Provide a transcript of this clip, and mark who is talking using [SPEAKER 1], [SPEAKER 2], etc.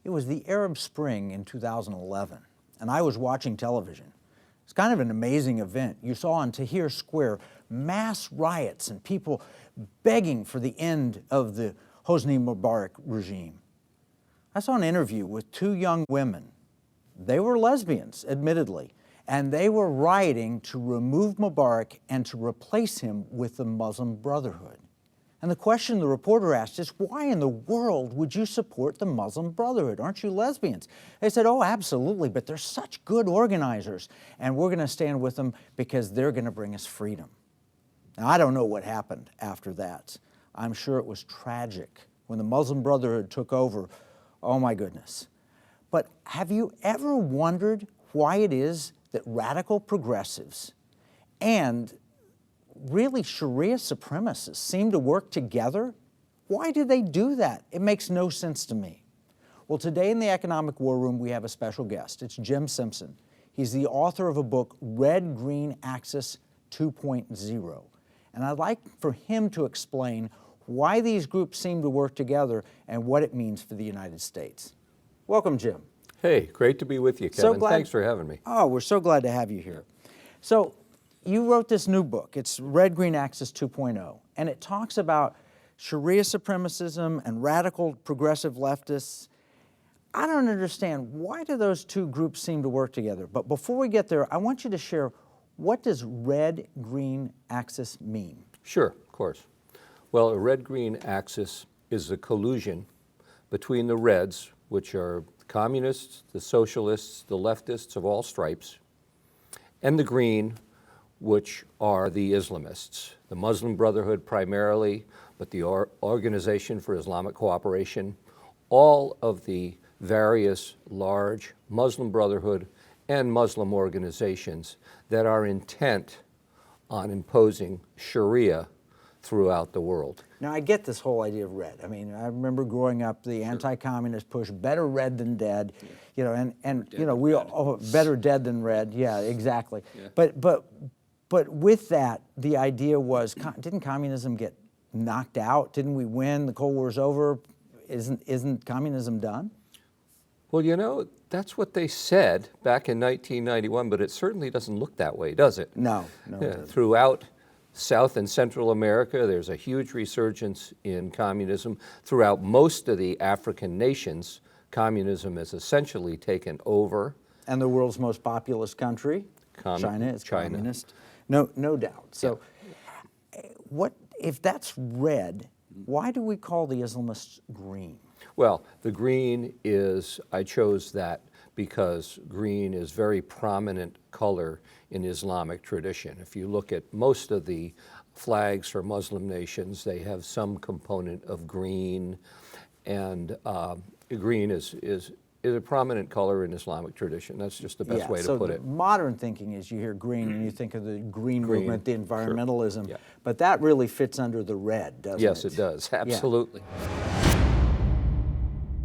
[SPEAKER 1] It was the Arab Spring in 2011, and I was watching television. It's kind of an amazing event. You saw on Tahrir Square mass riots and people begging for the end of the Hosni Mubarak regime. I saw an interview with two young women. They were lesbians, admittedly, and they were rioting to remove Mubarak and to replace him with the Muslim Brotherhood. And the question the reporter asked is, why in the world would you support the Muslim Brotherhood? Aren't you lesbians? They said, oh, absolutely, but they're such good organizers, and we're going to stand with them because they're going to bring us freedom. Now, I don't know what happened after that. I'm sure it was tragic. When the Muslim Brotherhood took over, oh my goodness. But have you ever wondered why it is that radical progressives and really Sharia supremacists seem to work together? Why do they do that? It makes no sense to me. Well, today in the Economic War Room, we have a special guest. It's Jim Simpson. He's the author of a book, Red Green Axis 2.0. And I'd like for him to explain why these groups seem to work together and what it means for the United States. Welcome, Jim.
[SPEAKER 2] Hey, great to be with you, Kevin. Thanks for having me.
[SPEAKER 1] Oh, we're so glad to have you here. So, you wrote this new book. It's Red Green Axis 2.0, and it talks about Sharia supremacism and radical progressive leftists. I don't understand, why do those two groups seem to work together? But before we get there, I want you to share, what does Red Green Axis mean?
[SPEAKER 2] Sure, of course. Well, a Red Green Axis is a collusion between the Reds, which are the communists, the socialists, the leftists of all stripes, and the Green, which are the Islamists, the Muslim Brotherhood primarily, but the Organization for Islamic Cooperation, all of the various large Muslim Brotherhood and Muslim organizations that are intent on imposing Sharia throughout the world.
[SPEAKER 1] Now, I get this whole idea of red. I mean, I remember growing up, the anti-communist push, better red than dead, you know, and you know, we all, better dead than red, yeah, exactly. Yeah. But with that, the idea was, didn't communism get knocked out? Didn't we win? The Cold War's over. Isn't communism done?
[SPEAKER 2] Well, you know, that's what they said back in 1991, but it certainly doesn't look that way, does it?
[SPEAKER 1] No.
[SPEAKER 2] Throughout South and Central America, there's a huge resurgence in communism. Throughout most of the African nations, communism has essentially taken over.
[SPEAKER 1] And the world's most populous country, China, is communist. No doubt. So what if that's red, why do we call the Islamists green?
[SPEAKER 2] Well, the green is, I chose that because green is very prominent color in Islamic tradition. If you look at most of the flags for Muslim nations, they have some component of green, and green is a prominent color in Islamic tradition. That's just the best way to put it.
[SPEAKER 1] Modern thinking is you hear green and you think of the green movement, the environmentalism, but that really fits under the red, doesn't it?
[SPEAKER 2] Yes, it does, absolutely.
[SPEAKER 1] Yeah.